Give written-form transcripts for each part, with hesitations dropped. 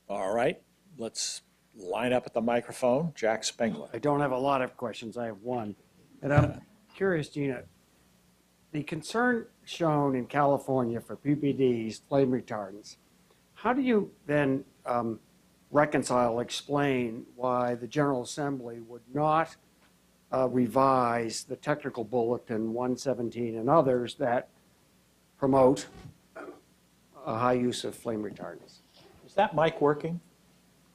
All right, let's line up at the microphone. Jack Spengler. I don't have a lot of questions. I have one. And I'm curious, Gina, the concern shown in California for PPDs, flame retardants, how do you then explain why the General Assembly would not revise the Technical Bulletin 117 and others that promote a high use of flame retardants? Is that mic working?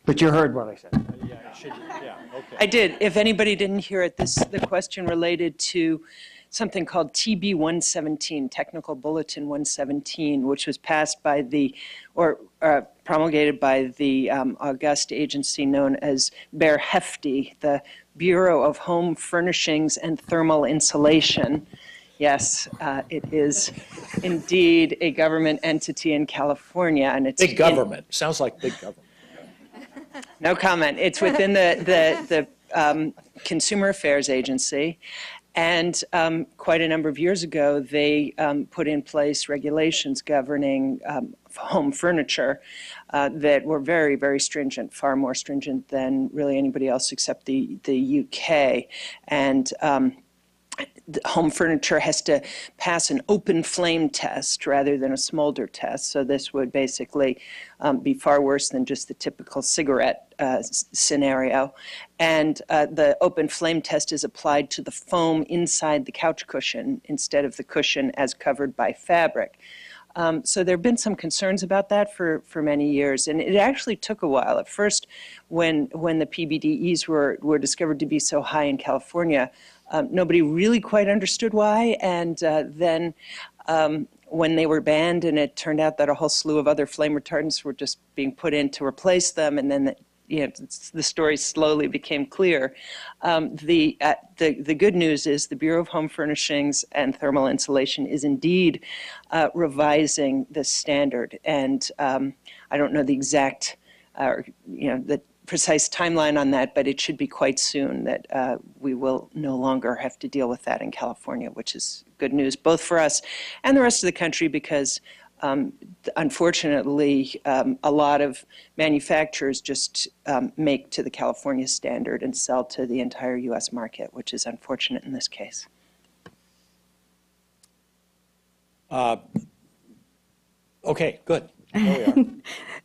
But you heard what I said. Yeah, it should, yeah, okay. I did. If anybody didn't hear it, the question related to something called TB 117, Technical Bulletin 117, which was passed by promulgated by the august agency known as Ph.D, the Bureau of Home Furnishings and Thermal Insulation. Yes, it is indeed a government entity in California, and it's big government. Sounds like big government. No comment. It's within the Consumer Affairs Agency. And quite a number of years ago, they put in place regulations governing home furniture that were very, very stringent, far more stringent than really anybody else except the UK. And home furniture has to pass an open flame test rather than a smolder test. So this would basically be far worse than just the typical cigarette scenario. And the open flame test is applied to the foam inside the couch cushion instead of the cushion as covered by fabric. So there have been some concerns about that for many years, and it actually took a while. At first, when the PBDEs were discovered to be so high in California, nobody really quite understood why, and then when they were banned and it turned out that a whole slew of other flame retardants were just being put in to replace them, and then the story slowly became clear. The good news is the Bureau of Home Furnishings and Thermal Insulation is indeed revising the standard, and I don't know the exact, the precise timeline on that, but it should be quite soon that we will no longer have to deal with that in California, which is good news both for us and the rest of the country, because unfortunately a lot of manufacturers just make to the California standard and sell to the entire U.S. market, which is unfortunate in this case. Okay, good. There we are.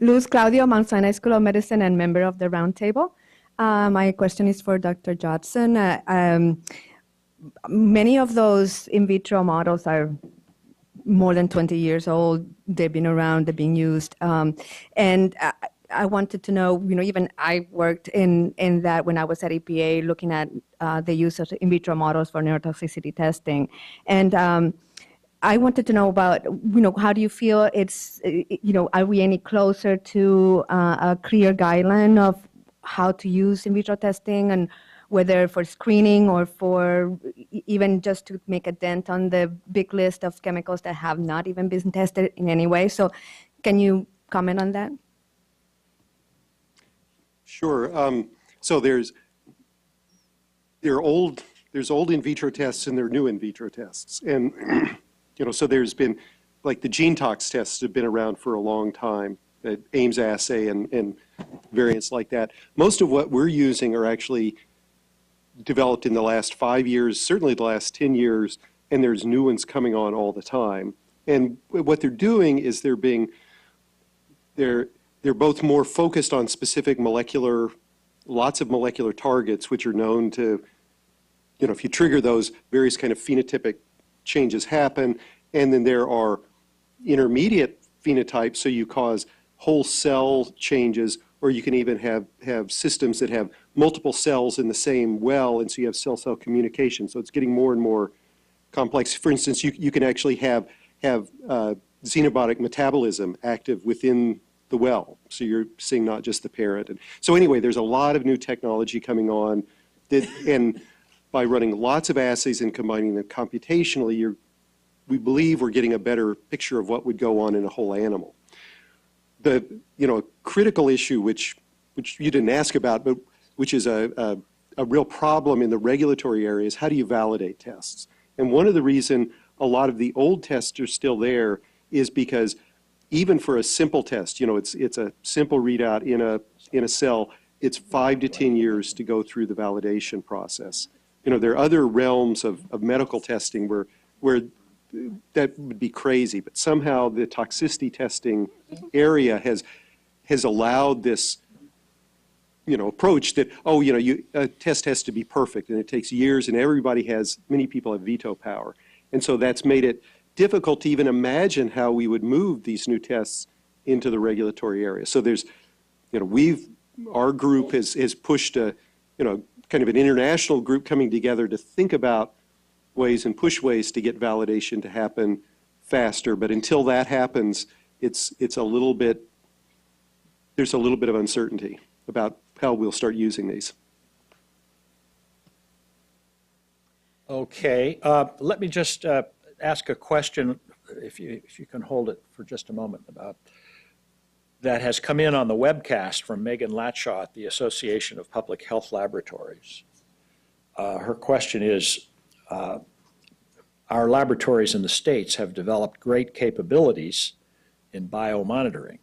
Luz Claudio, Mount Sinai School of Medicine and member of the Roundtable. My question is for Dr. Judson. Many of those in vitro models are more than 20 years old. They've been around, they're being used. And I wanted to know, even I worked in that when I was at EPA looking at the use of in vitro models for neurotoxicity testing. And I wanted to know about, how do you feel it's, are we any closer to a clear guideline of how to use in vitro testing, and whether for screening or for even just to make a dent on the big list of chemicals that have not even been tested in any way? So can you comment on that? Sure. So there's old in vitro tests and there are new in vitro tests. And so there's been, like the gene tox tests have been around for a long time, the Ames assay and variants like that. Most of what we're using are actually developed in the last 5 years, certainly the last 10 years, and there's new ones coming on all the time. And what they're doing is they're both more focused on specific lots of molecular targets, which are known to, if you trigger those, various kind of phenotypic changes happen, and then there are intermediate phenotypes, so you cause whole cell changes, or you can even have systems that have multiple cells in the same well, and so you have cell-cell communication. So it's getting more and more complex. For instance, you can actually have xenobiotic metabolism active within the well, so you're seeing not just the parent. And so anyway, there's a lot of new technology coming on, and by running lots of assays and combining them computationally, we believe we're getting a better picture of what would go on in a whole animal. The critical issue, which you didn't ask about, but which is a real problem in the regulatory area, is how do you validate tests? And one of the reasons a lot of the old tests are still there is because even for a simple test, it's a simple readout in a cell, it's 5 to 10 years to go through the validation process. There are other realms of medical testing where that would be crazy, but somehow the toxicity testing area has allowed this, approach that, a test has to be perfect, and it takes years, and many people have veto power. And so that's made it difficult to even imagine how we would move these new tests into the regulatory area. So there's, our group has pushed kind of an international group coming together to think about ways and push ways to get validation to happen faster. But until that happens, there's a little bit of uncertainty about how we'll start using these. Okay, let me just ask a question, if you can hold it for just a moment, that has come in on the webcast from Megan Latshaw at the Association of Public Health Laboratories. Her question is, our laboratories in the States have developed great capabilities in biomonitoring.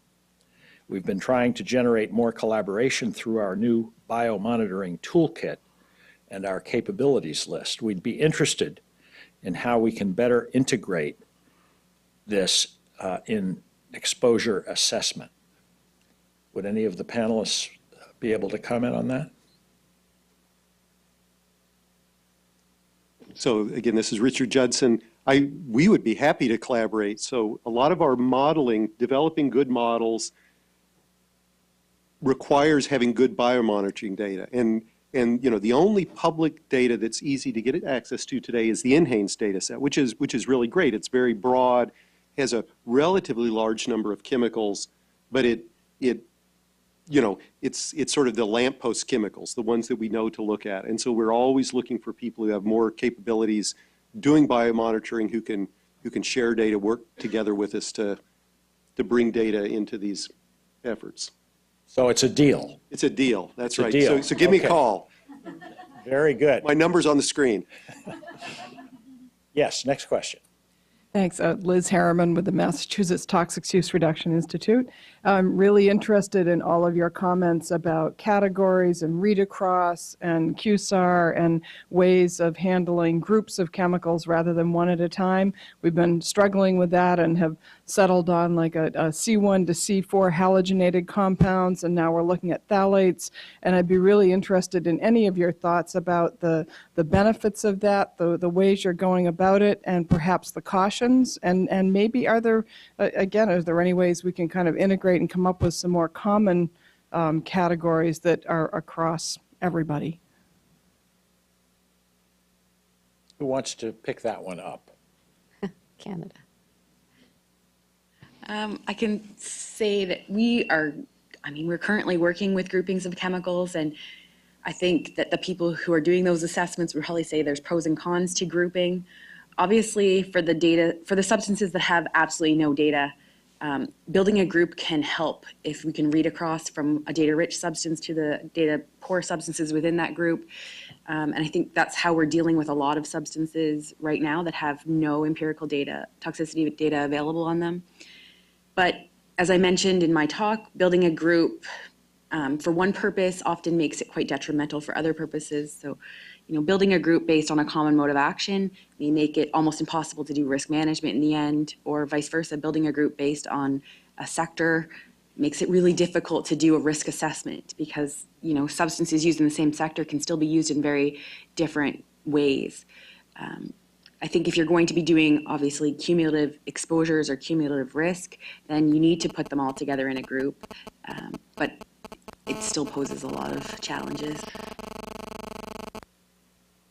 We've been trying to generate more collaboration through our new biomonitoring toolkit and our capabilities list. We'd be interested in how we can better integrate this in exposure assessment. Would any of the panelists be able to comment on that? So again, this is Richard Judson. We would be happy to collaborate. So a lot of our modeling, developing good models, requires having good biomonitoring data. And the only public data that's easy to get access to today is the NHANES data set, which is really great. It's very broad, has a relatively large number of chemicals, but it's sort of the lamppost chemicals, the ones that we know to look at. And so we're always looking for people who have more capabilities doing biomonitoring, who can share data, work together with us to bring data into these efforts. So it's a deal. It's a deal. That's It's a right. deal. So give me Okay. a call. Very good. My number's on the screen. Yes, next question. Thanks. Liz Harriman with the Massachusetts Toxics Use Reduction Institute. I'm really interested in all of your comments about categories and read across and QSAR and ways of handling groups of chemicals rather than one at a time. We've been struggling with that and have settled on like a C1 to C4 halogenated compounds, and now we're looking at phthalates. And I'd be really interested in any of your thoughts about the benefits of that, the ways you're going about it, and perhaps the cautions. And maybe are there any ways we can kind of integrate and come up with some more common categories that are across everybody? Who wants to pick that one up? Canada. I can say that we're currently working with groupings of chemicals, and I think that the people who are doing those assessments would probably say there's pros and cons to grouping. Obviously, for the substances that have absolutely no data, building a group can help if we can read across from a data-rich substance to the data-poor substances within that group. And I think that's how we're dealing with a lot of substances right now that have no empirical data, toxicity data available on them. But as I mentioned in my talk, building a group for one purpose often makes it quite detrimental for other purposes. So, building a group based on a common mode of action may make it almost impossible to do risk management in the end, or vice versa. Building a group based on a sector makes it really difficult to do a risk assessment because, substances used in the same sector can still be used in very different ways. I think if you're going to be doing, obviously, cumulative exposures or cumulative risk, then you need to put them all together in a group. But it still poses a lot of challenges.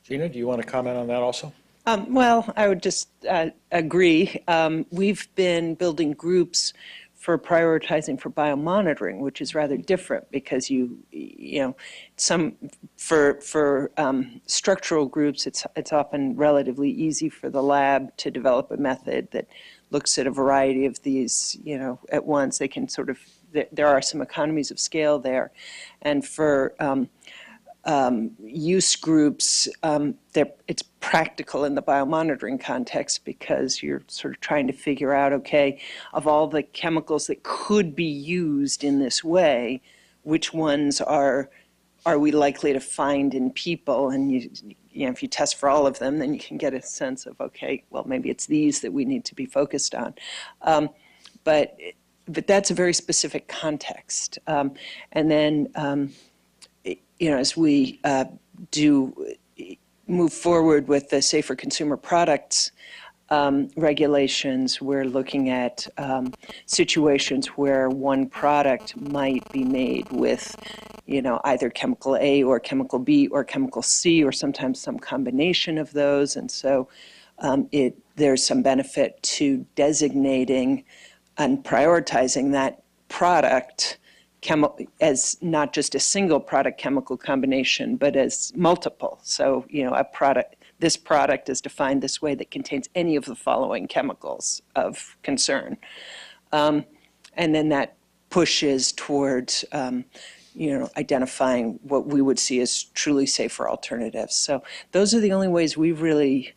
Gina, do you want to comment on that also? Well, I would just agree. We've been building groups for prioritizing for biomonitoring, which is rather different because for structural groups, it's often relatively easy for the lab to develop a method that looks at a variety of these, at once. They can there are some economies of scale there. And for use groups, it's practical in the biomonitoring context because you're sort of trying to figure out, okay, of all the chemicals that could be used in this way, which ones are we likely to find in people? And if you test for all of them, then you can get a sense of, okay, well, maybe it's these that we need to be focused on. But that's a very specific context. And then, as we move forward with the safer consumer products regulations, we're looking at situations where one product might be made with, either chemical A or chemical B or chemical C, or sometimes some combination of those. And so there's some benefit to designating and prioritizing that product as not just a single product chemical combination, but as multiple. So, this product is defined this way that contains any of the following chemicals of concern. And then that pushes towards, identifying what we would see as truly safer alternatives. So those are the only ways we've really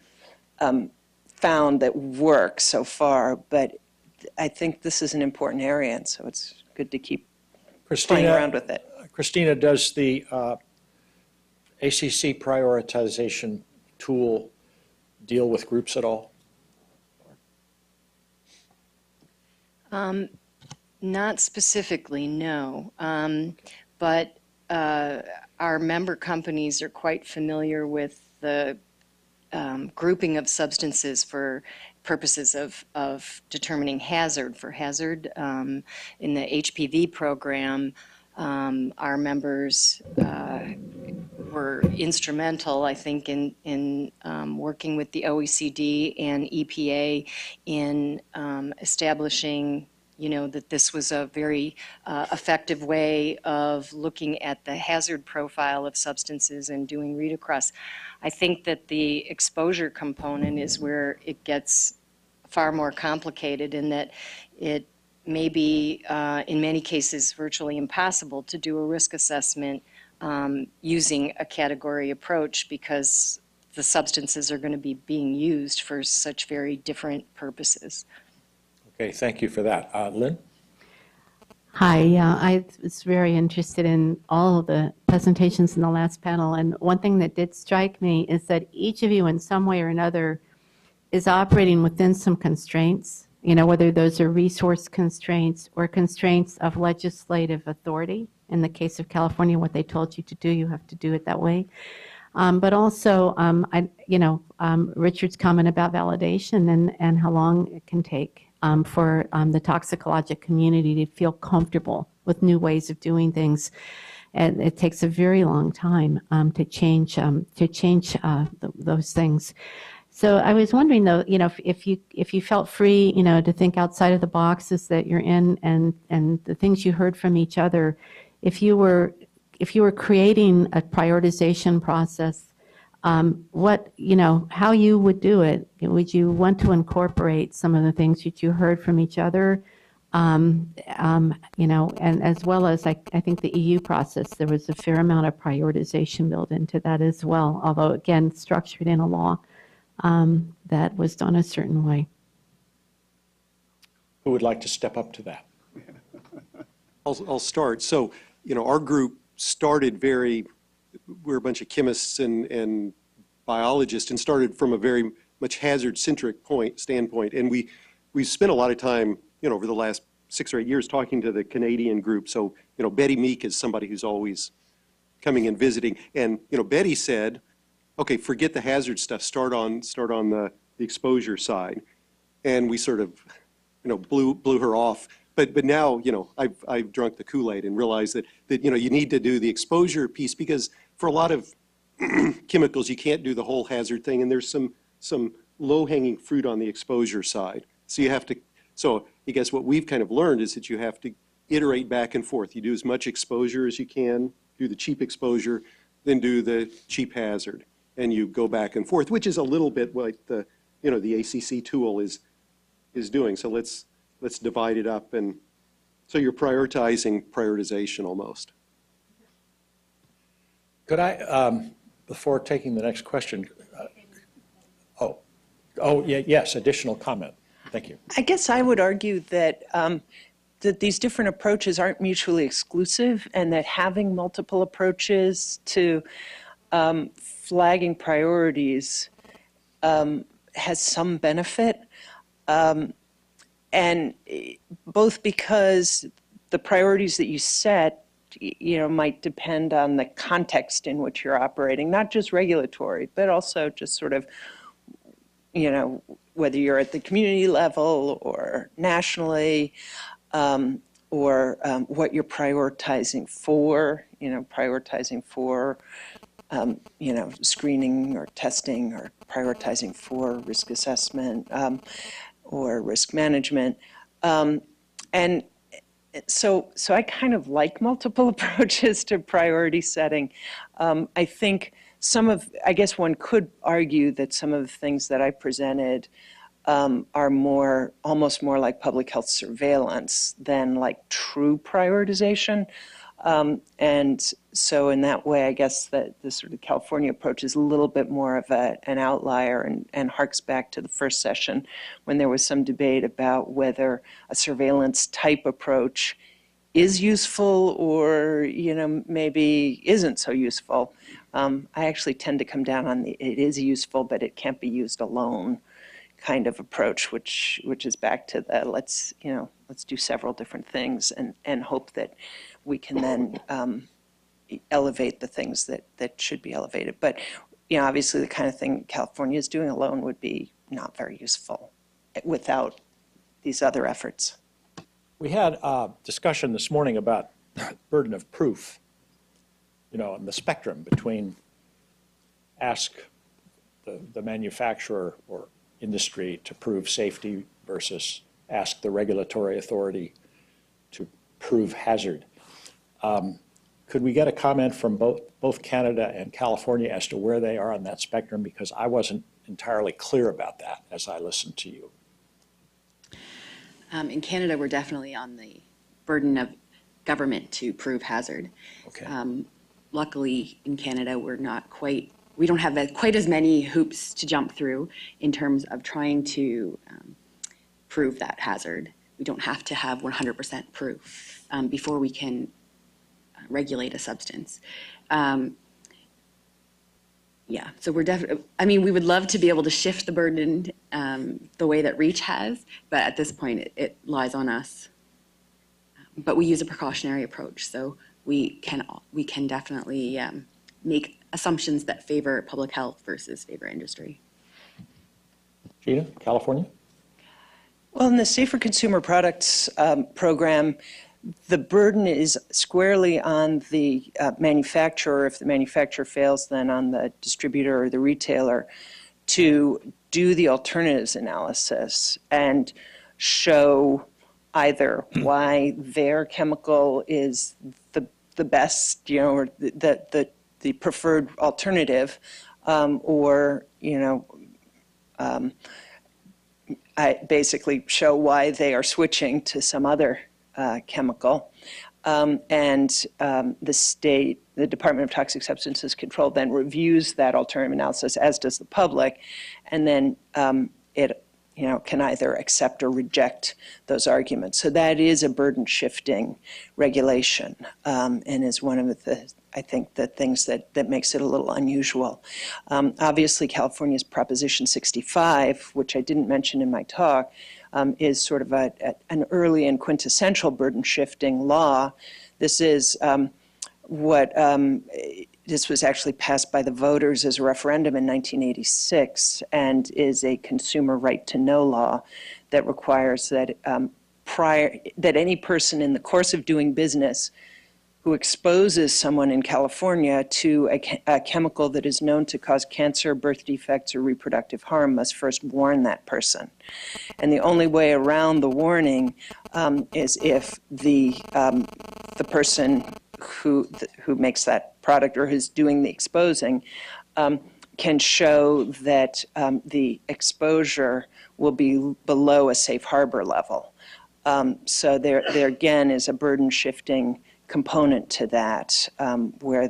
found that work so far, but I think this is an important area, and so it's good to keep playing around with it. Christina, does the ACC prioritization tool deal with groups at all? Not specifically, no. But our member companies are quite familiar with the grouping of substances for purposes of determining hazard. For hazard, in the HPV program, our members were instrumental, I think, in working with the OECD and EPA in establishing, that this was a very effective way of looking at the hazard profile of substances and doing read across. I think that the exposure component is where it gets far more complicated, in that it may be, in many cases, virtually impossible to do a risk assessment using a category approach, because the substances are going to be being used for such very different purposes. Okay, thank you for that. Lynn? Hi, yeah, I was very interested in all of the presentations in the last panel, and one thing that did strike me is that each of you in some way or another is operating within some constraints, whether those are resource constraints or constraints of legislative authority. In the case of California, what they told you to do, you have to do it that way. But also, Richard's comment about validation and how long it can take for the toxicologic community to feel comfortable with new ways of doing things. And it takes a very long time to change those things. So I was wondering, though, if you felt free, to think outside of the boxes that you're in, and the things you heard from each other, if you were creating a prioritization process, how you would do it. Would you want to incorporate some of the things that you heard from each other? And as well as I think the EU process, there was a fair amount of prioritization built into that as well, although again, structured in a law that was done a certain way. Who would like to step up to that? I'll start. So, our group started we're a bunch of chemists and biologists, and started from a very much hazard-centric standpoint. And we spent a lot of time, over the last 6 or 8 years talking to the Canadian group. So, Betty Meek is somebody who's always coming and visiting. And, Betty said, okay, forget the hazard stuff, start on the exposure side. And we sort of, blew her off. But now, I've drunk the Kool-Aid and realized that you need to do the exposure piece, because for a lot of chemicals, you can't do the whole hazard thing, and there's some low-hanging fruit on the exposure side. So I guess what we've kind of learned is that you have to iterate back and forth. You do as much exposure as you can, do the cheap exposure, then do the cheap hazard, and you go back and forth, which is a little bit like the ACC tool is doing. So let's divide it up, and so you're prioritization almost. Could I, before taking the next question, yeah, yes, additional comment. Thank you. I guess I would argue that that these different approaches aren't mutually exclusive, and that having multiple approaches to flagging priorities has some benefit, and both because the priorities that you set, might depend on the context in which you're operating, not just regulatory, but also just sort of, whether you're at the community level or nationally, or what you're prioritizing for, screening or testing, or prioritizing for risk assessment or risk management. And so I kind of like multiple approaches to priority setting. I think I guess one could argue that some of the things that I presented are almost more like public health surveillance than like true prioritization. And so in that way, I guess that the sort of California approach is a little bit more of an outlier, and harks back to the first session when there was some debate about whether a surveillance type approach is useful or, maybe isn't so useful. I actually tend to come down on it is useful, but it can't be used alone kind of approach, which is back to the let's do several different things and hope that we can then elevate the things that should be elevated. But obviously the kind of thing California is doing alone would be not very useful without these other efforts. We had a discussion this morning about burden of proof, and the spectrum between ask the manufacturer or industry to prove safety versus ask the regulatory authority to prove hazard. Could we get a comment from both Canada and California as to where they are on that spectrum? Because I wasn't entirely clear about that as I listened to you. In Canada, we're definitely on the burden of government to prove hazard. Okay. Luckily, in Canada, we don't have quite as many hoops to jump through in terms of trying to prove that hazard. We don't have to have 100% proof before we can regulate a substance. Yeah, so we're definitely, we would love to be able to shift the burden the way that REACH has, but at this point it lies on us. But we use a precautionary approach, so we can definitely make assumptions that favor public health versus favor industry. Gina, California? Well, in the Safer Consumer Products program, the burden is squarely on the manufacturer. If the manufacturer fails, then on the distributor or the retailer to do the alternatives analysis and show either why their chemical is the best, or the preferred alternative, or I basically show why they are switching to some other chemical. And the Department of Toxic Substances Control then reviews that alternative analysis, as does the public, and then it can either accept or reject those arguments. So that is a burden-shifting regulation, and is one of I think the things that makes it a little unusual. Obviously, California's Proposition 65, which I didn't mention in my talk, is sort of an early and quintessential burden-shifting law. This is this was actually passed by the voters as a referendum in 1986, and is a consumer right-to-know law that requires that that any person in the course of doing business who exposes someone in California to a chemical that is known to cause cancer, birth defects, or reproductive harm must first warn that person. And the only way around the warning is if the person who makes that product or who's doing the exposing can show that the exposure will be below a safe harbor level. So there again is a burden shifting component to that, where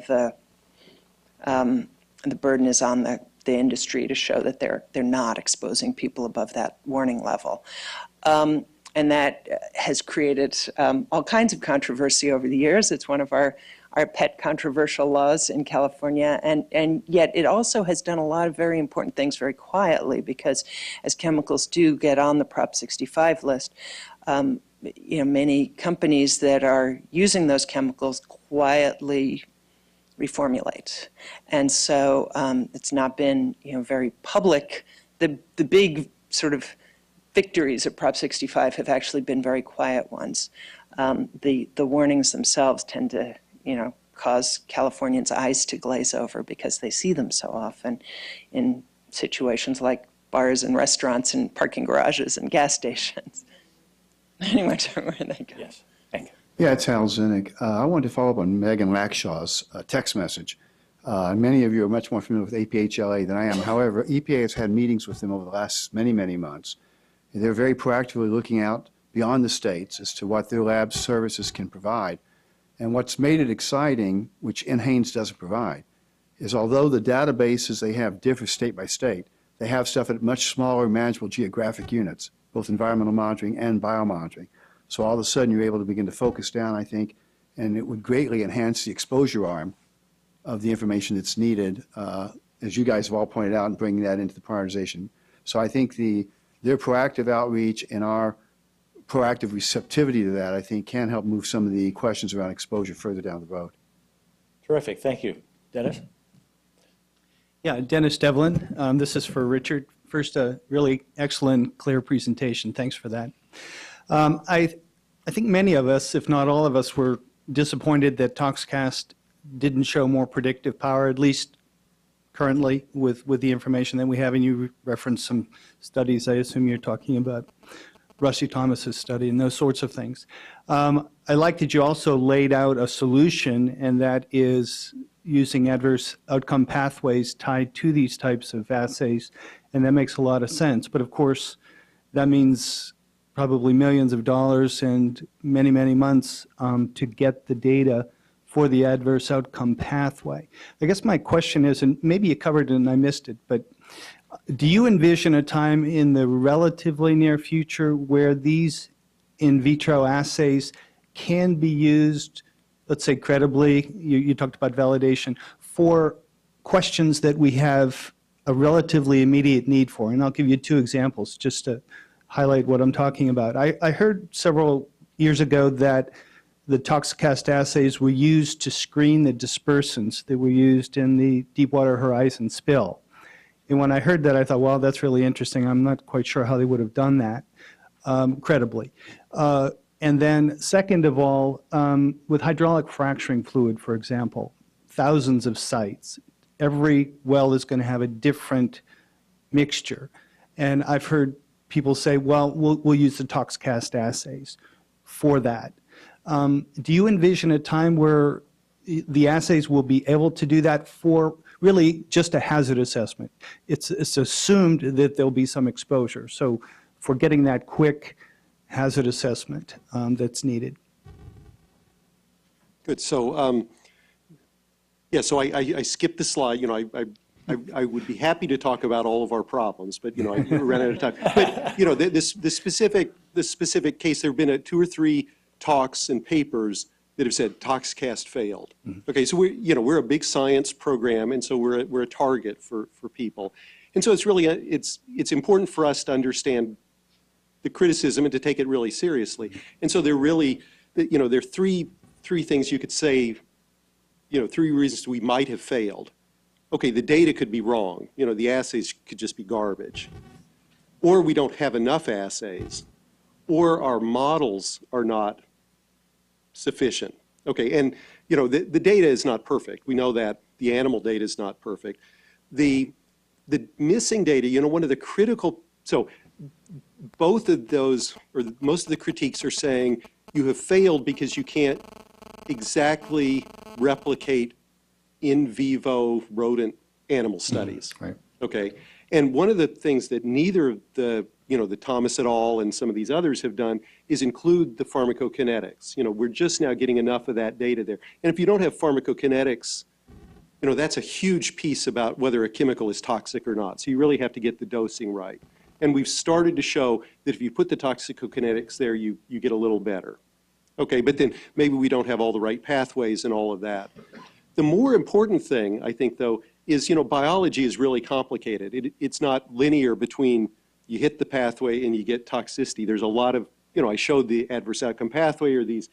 the burden is on the industry to show that they're not exposing people above that warning level. And that has created all kinds of controversy over the years. It's one of our pet controversial laws in California, and yet it also has done a lot of very important things very quietly, because as chemicals do get on the Prop 65 list, many companies that are using those chemicals quietly reformulate. And so it's not been very public. The big sort of victories of Prop 65 have actually been very quiet ones. The warnings themselves tend to cause Californians' eyes to glaze over because they see them so often in situations like bars and restaurants and parking garages and gas stations. Anyway, where they go. Yes, thank you. Yeah, it's Hal Zinnig. I wanted to follow up on Megan Lackshaw's text message. Many of you are much more familiar with APHLA than I am. However, EPA has had meetings with them over the last many, many months. They're very proactively looking out beyond the states as to what their lab services can provide. And what's made it exciting, which NHANES doesn't provide, is although the databases they have differ state by state, they have stuff at much smaller manageable geographic units, both environmental monitoring and biomonitoring. So all of a sudden you're able to begin to focus down, I think, and it would greatly enhance the exposure arm of the information that's needed, as you guys have all pointed out, and bringing that into the prioritization. So I think their proactive outreach and our proactive receptivity to that, I think, can help move some of the questions around exposure further down the road. Terrific, thank you. Dennis? Yeah, Dennis Devlin. This is for Richard. First, a really excellent, clear presentation. Thanks for that. I think many of us, if not all of us, were disappointed that ToxCast didn't show more predictive power, at least currently with the information that we have. And you referenced some studies. I assume you're talking about Rusty Thomas's study and those sorts of things. I like that you also laid out a solution, and that is using adverse outcome pathways tied to these types of assays, and that makes a lot of sense. But of course, that means probably millions of dollars and many, many months to get the data for the adverse outcome pathway. I guess my question is, and maybe you covered it and I missed it, but do you envision a time in the relatively near future where these in vitro assays can be used, let's say credibly, you talked about validation, for questions that we have a relatively immediate need for? And I'll give you two examples just to highlight what I'm talking about. I heard several years ago that the ToxCast assays were used to screen the dispersants that were used in the Deepwater Horizon spill. And when I heard that, I thought, well, that's really interesting. I'm not quite sure how they would have done that credibly. And then second of all, with hydraulic fracturing fluid, for example, thousands of sites, every well is going to have a different mixture. And I've heard people say, well, we'll use the ToxCast assays for that. Do you envision a time where the assays will be able to do that for really just a hazard assessment? It's assumed that there'll be some exposure. So for getting that quick hazard assessment that's needed. Good. So, yeah, so I skipped the slide. I would be happy to talk about all of our problems, but, I ran out of time. But, the specific case, there have been 2 or 3 talks and papers that have said ToxCast failed. Mm-hmm. Okay, so we're a big science program, and so we're a target for people. And so it's really, it's important for us to understand the criticism and to take it really seriously. And so there really, there are three things you could say, 3 reasons we might have failed. Okay, the data could be wrong. The assays could just be garbage. Or we don't have enough assays. Or our models are not sufficient. Okay, and the data is not perfect. We know that. The animal data is not perfect. The missing data, one of the critical, so both of those, or most of the critiques are saying you have failed because you can't exactly replicate in vivo rodent animal studies. Right. Okay, and one of the things that neither of the Thomas et al. And some of these others have done is include the pharmacokinetics. We're just now getting enough of that data there. And if you don't have pharmacokinetics that's a huge piece about whether a chemical is toxic or not. So you really have to get the dosing right. And we've started to show that if you put the toxicokinetics there, you get a little better. Okay, but then maybe we don't have all the right pathways and all of that. The more important thing, I think, though, is, biology is really complicated. It's not linear between you hit the pathway and you get toxicity. There's a lot of, I showed the adverse outcome pathway or these,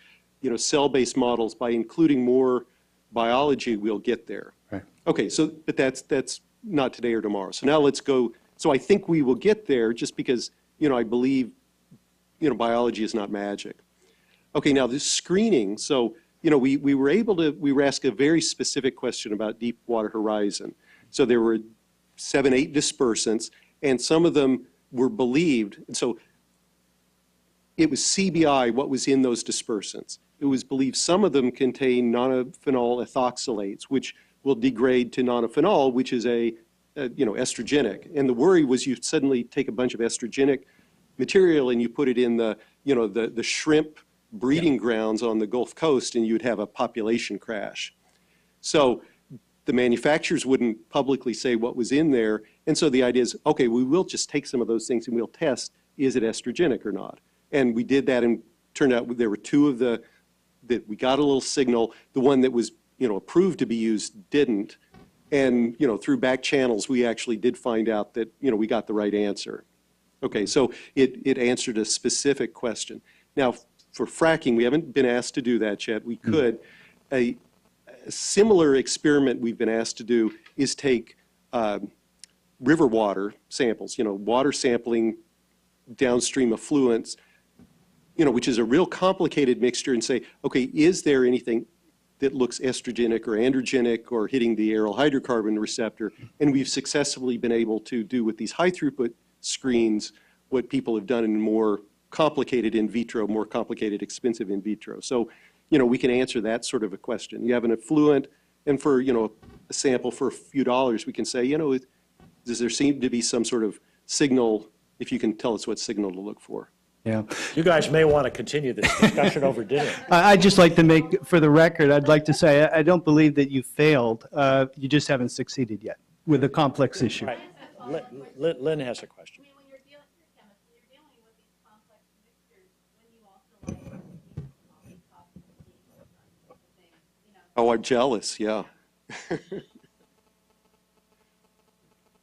cell-based models. By including more biology, we'll get there. Right. Okay, so, but that's not today or tomorrow. So now let's go. So I think we will get there just because, I believe, biology is not magic. Okay, now this screening. So, we were asked a very specific question about Deepwater Horizon. So there were 7, 8 dispersants, and some of them were believed. And so it was CBI, what was in those dispersants. It was believed some of them contain nonylphenol ethoxylates, which will degrade to nonylphenol, which is estrogenic. And the worry was you suddenly take a bunch of estrogenic material and you put it in the shrimp breeding grounds on the Gulf Coast, and you'd have a population crash. So the manufacturers wouldn't publicly say what was in there. And so the idea is, okay, we will just take some of those things and we'll test, is it estrogenic or not? And we did that, and turned out there were 2 of that we got a little signal. The one that was, approved to be used didn't. And, through back channels, we actually did find out that, we got the right answer. Okay, so it answered a specific question. Now, for fracking, we haven't been asked to do that yet. We could. A similar experiment we've been asked to do is take river water samples, water sampling downstream effluents, which is a real complicated mixture, and say, okay, is there anything that looks estrogenic or androgenic or hitting the aryl hydrocarbon receptor? And we've successfully been able to do with these high throughput screens what people have done in more complicated in vitro, more complicated, expensive in vitro. So, we can answer that sort of a question. You have an effluent, and for, a sample for a few dollars, we can say, does there seem to be some sort of signal, if you can tell us what signal to look for? Yeah. You guys may want to continue this discussion over dinner. I'd just like to make, for the record, I'd like to say I don't believe that you failed. You just haven't succeeded yet with a complex issue. Right. Lynn has a question. When you're dealing with these complex mixtures, when you also Oh, I'm jealous, yeah.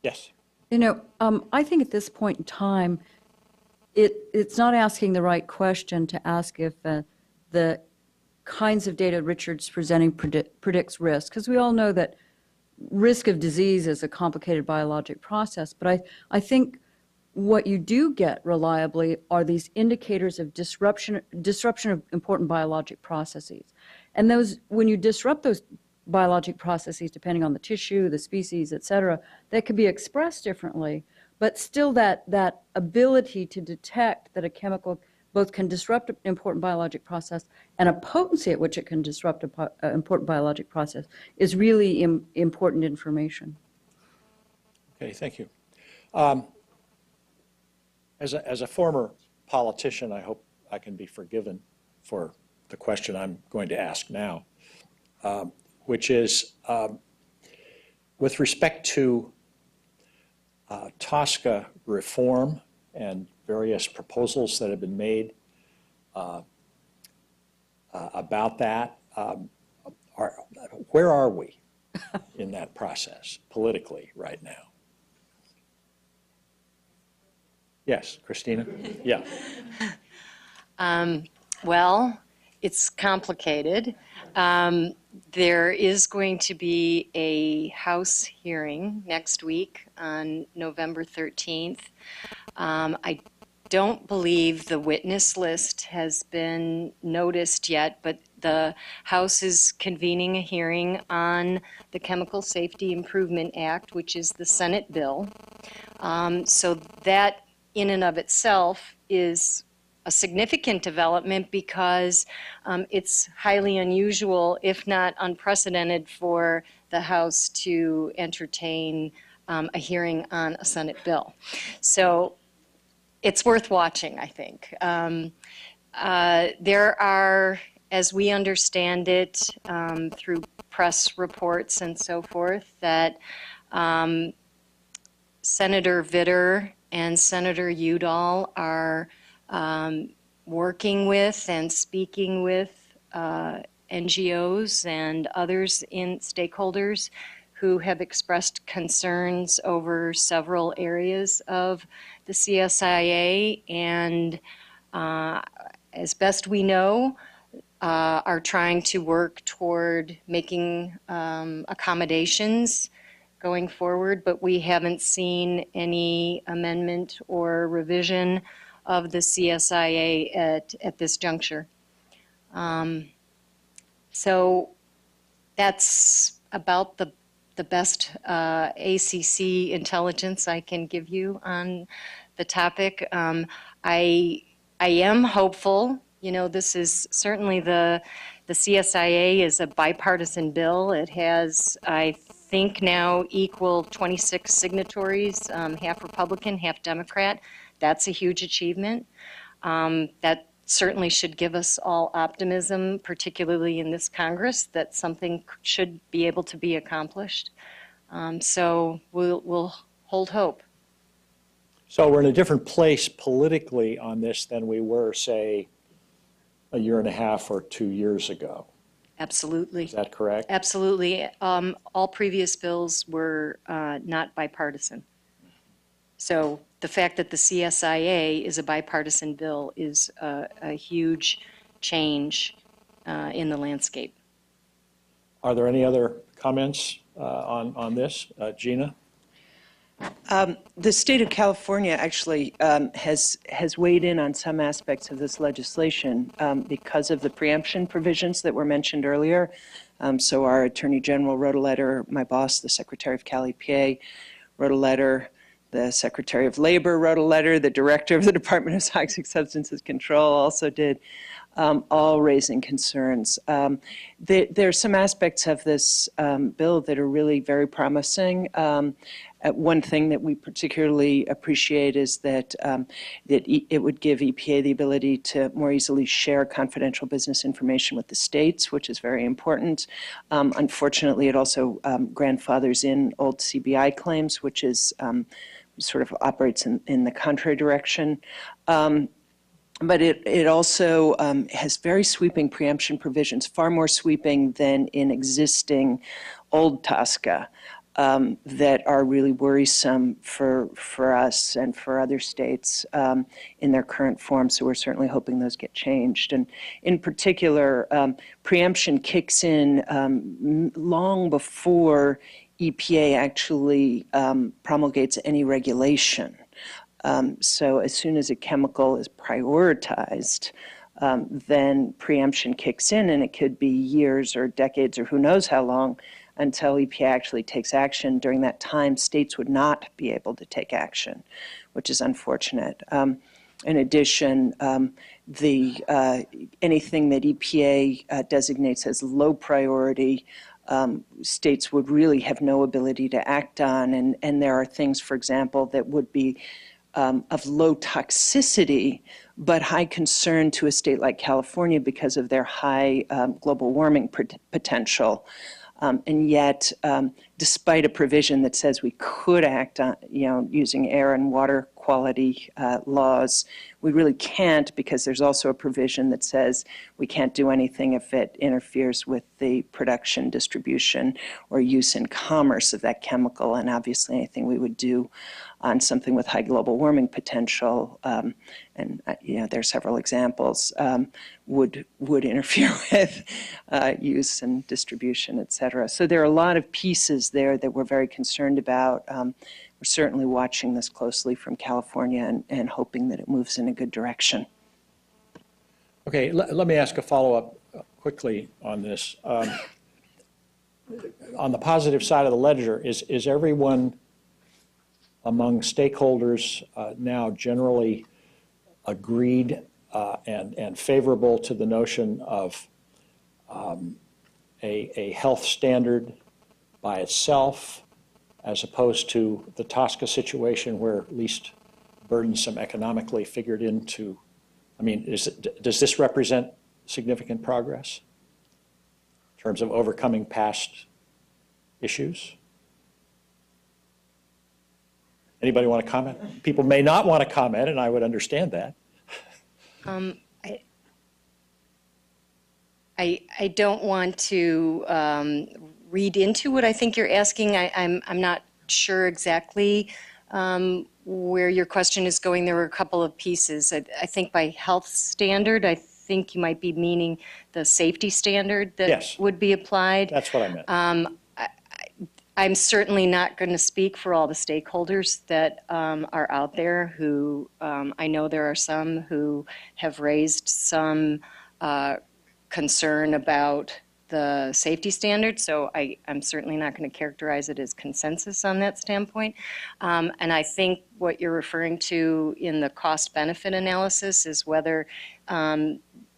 Yes. I think at this point in time, it's not asking the right question to ask if the kinds of data Richard's presenting predicts risk, because we all know that risk of disease is a complicated biologic process. But I think what you do get reliably are these indicators of disruption of important biologic processes. And those, when you disrupt those biologic processes, depending on the tissue, the species, et cetera, that could be expressed differently. But still that ability to detect that a chemical both can disrupt an important biologic process and a potency at which it can disrupt an important biologic process is really important information. Okay, thank you. As a former politician, I hope I can be forgiven for the question I'm going to ask now, which is with respect to TSCA reform and various proposals that have been made about that. Where are we in that process politically right now? Yes, Christina? Yeah. Well, it's complicated. There is going to be a House hearing next week on November 13th. I don't believe the witness list has been noticed yet, but the House is convening a hearing on the Chemical Safety Improvement Act, which is the Senate bill. So that in and of itself is a significant development because it's highly unusual, if not unprecedented, for the House to entertain a hearing on a Senate bill. So it's worth watching, I think. There are as we understand it through press reports and so forth, that Senator Vitter and Senator Udall are working with and speaking with NGOs and others in stakeholders who have expressed concerns over several areas of the CSIA, and as best we know, are trying to work toward making accommodations going forward, but we haven't seen any amendment or revision of the CSIA at this juncture. So that's about the best ACC intelligence I can give you on the topic. I am hopeful. You know, this is certainly the CSIA is a bipartisan bill. It has, I think, now equal 26 signatories, half Republican, half Democrat. That's a huge achievement. That certainly should give us all optimism, particularly in this Congress, that something should be able to be accomplished. So we'll hold hope. So we're in a different place politically on this than we were, say, a year and a half or 2 years ago. Absolutely. Is that correct? Absolutely. All previous bills were not bipartisan. So the fact that the CSIA is a bipartisan bill is a huge change in the landscape. Are there any other comments on this? Gina? The state of California actually has weighed in on some aspects of this legislation because of the preemption provisions that were mentioned earlier. So our Attorney General wrote a letter, my boss, the Secretary of Cal EPA, wrote a letter, the Secretary of Labor wrote a letter, the Director of the Department of Toxic Substances Control also did, all raising concerns. There are some aspects of this bill that are really very promising. One thing that we particularly appreciate is that it would give EPA the ability to more easily share confidential business information with the states, which is very important. Unfortunately, it also grandfathers in old CBI claims, which is sort of operates in the contrary direction. But it also has very sweeping preemption provisions, far more sweeping than in existing old TSCA. That are really worrisome for us and for other states in their current form. So we're certainly hoping those get changed. And in particular, preemption kicks in long before EPA actually promulgates any regulation. So as soon as a chemical is prioritized, then preemption kicks in, and it could be years or decades or who knows how long until EPA actually takes action. During that time, states would not be able to take action, which is unfortunate. In addition, anything that EPA designates as low priority, states would really have no ability to act on. And there are things, for example, that would be of low toxicity, but high concern to a state like California because of their high global warming potential. And yet, despite a provision that says we could act on, using air and water quality laws, we really can't, because there's also a provision that says we can't do anything if it interferes with the production, distribution, or use in commerce of that chemical. And obviously, anything we would do on something with high global warming potential, and there are several examples, would interfere with use and distribution, et cetera. So there are a lot of pieces there that we're very concerned about. We're certainly watching this closely from California and hoping that it moves in a good direction. Okay, let me ask a follow-up quickly on this. On the positive side of the ledger, is everyone among stakeholders now generally agreed and favorable to the notion of a health standard by itself, as opposed to the TSCA situation where at least burdensome economically figured into? I mean, does this represent significant progress in terms of overcoming past issues? Anybody want to comment? People may not want to comment, and I would understand that. I don't want to read into what I think you're asking. I'm not sure exactly where your question is going. There were a couple of pieces. I think by health standard, I think you might be meaning the safety standard that Yes. would be applied. That's what I meant. I'm certainly not going to speak for all the stakeholders that are out there who, I know there are some who have raised some concern about the safety standards, so I'm certainly not going to characterize it as consensus on that standpoint. And I think what you're referring to in the cost-benefit analysis is whether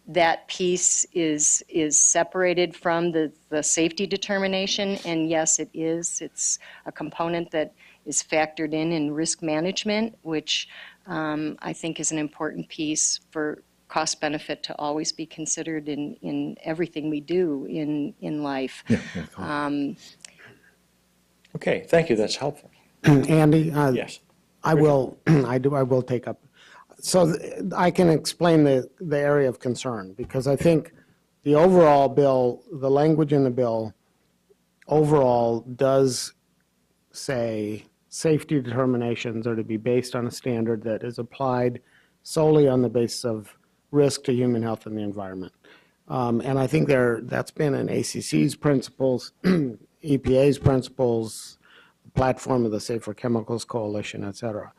that piece is separated from the safety determination, and yes, it is. It's a component that is factored in risk management, which I think is an important piece for cost benefit to always be considered in everything we do in life. Okay, thank you, that's helpful. Andy? Yes. I will take up. So I can explain the area of concern, because I think the overall bill, the language in the bill overall does say safety determinations are to be based on a standard that is applied solely on the basis of risk to human health and the environment. And I think that's been in ACC's principles, EPA's principles, the platform of the Safer Chemicals Coalition, et cetera.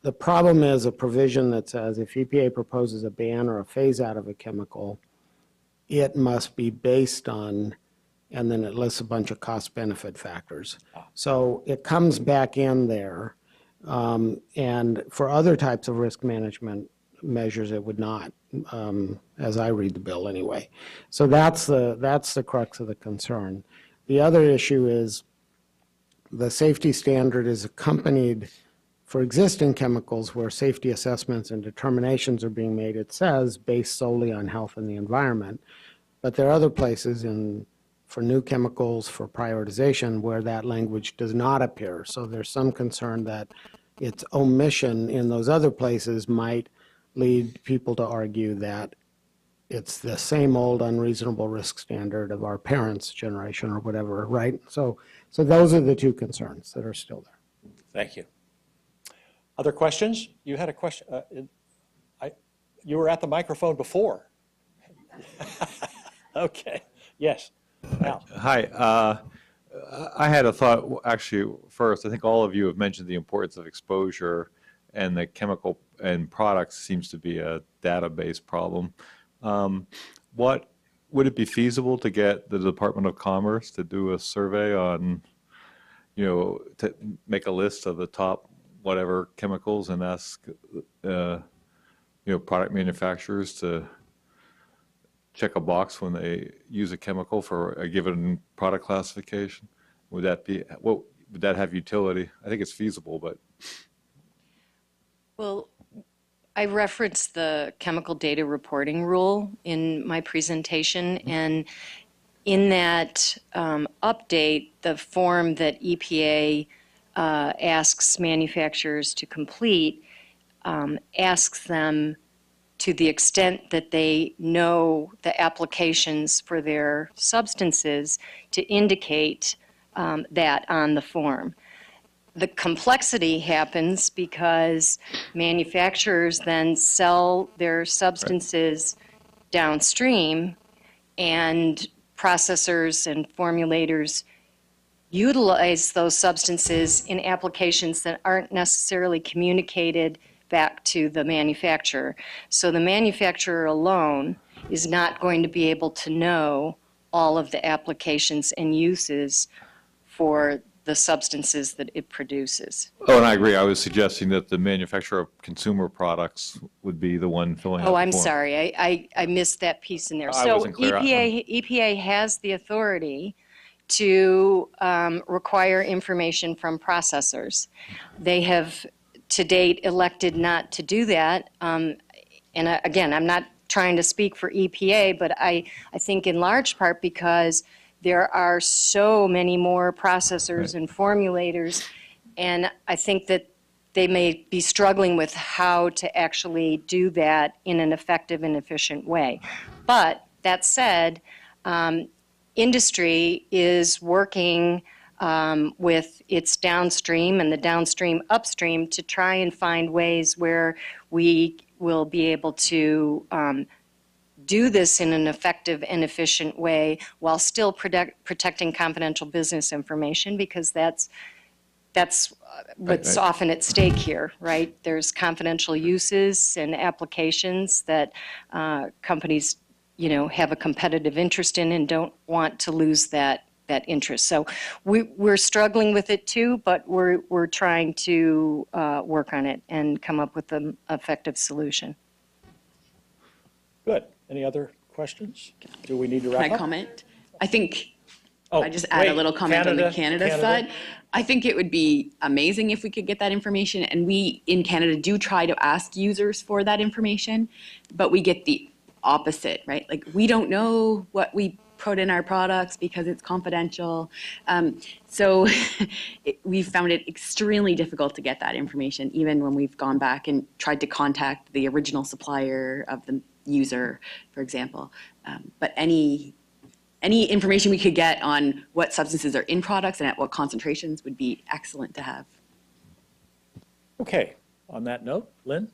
The problem is a provision that says if EPA proposes a ban or a phase out of a chemical, it must be based on, and then it lists a bunch of cost benefit factors. So it comes back in there. And for other types of risk management measures, it would not, as I read the bill anyway. So that's the crux of the concern. The other issue is the safety standard is accompanied for existing chemicals where safety assessments and determinations are being made, it says, based solely on health and the environment. But there are other places for new chemicals, for prioritization, where that language does not appear. So there's some concern that its omission in those other places might lead people to argue that it's the same old unreasonable risk standard of our parents' generation or whatever, right? So those are the two concerns that are still there. Thank you. Other questions? You had a question. You were at the microphone before. Okay. Yes. Al. Hi. I had a thought, actually, first. I think all of you have mentioned the importance of exposure, and the chemical and products seems to be a database problem. Would it be feasible to get the Department of Commerce to do a survey on, to make a list of the top whatever chemicals and ask, product manufacturers to check a box when they use a chemical for a given product classification? Would that have utility? I think it's feasible, but. Well, I referenced the chemical data reporting rule in my presentation, and in that update, the form that EPA asks manufacturers to complete asks them, to the extent that they know the applications for their substances, to indicate that on the form. The complexity happens because manufacturers then sell their substances downstream, and processors and formulators utilize those substances in applications that aren't necessarily communicated back to the manufacturer. So the manufacturer alone is not going to be able to know all of the applications and uses for the substances that it produces. Oh, and I agree. I was suggesting that the manufacturer of consumer products would be the one filling out the form. Oh, I'm sorry. I missed that piece in there. I So wasn't clear. EPA has the authority to require information from processors. They have to date elected not to do that. And again, I'm not trying to speak for EPA, but I think in large part because there are so many more processors and formulators, and I think that they may be struggling with how to actually do that in an effective and efficient way. But that said, industry is working with its downstream and the downstream upstream to try and find ways where we will be able to do this in an effective and efficient way while still protecting confidential business information, because that's what's often at stake here, right? There's confidential uses and applications that companies, have a competitive interest in and don't want to lose that interest. So we're struggling with it too, but we're trying to work on it and come up with an effective solution. Good. Any other questions? Do we need to wrap up? Can I comment? I think, Oh, I just add a little comment on the Canada Canada. side. I think it would be amazing if we could get that information, and we in Canada do try to ask users for that information, but we get the opposite, right? Like, we don't know what we put in our products because it's confidential. So we've found it extremely difficult to get that information, even when we've gone back and tried to contact the original supplier of the user, for example. But any information we could get on what substances are in products and at what concentrations would be excellent to have. Okay. On that note, Lynn?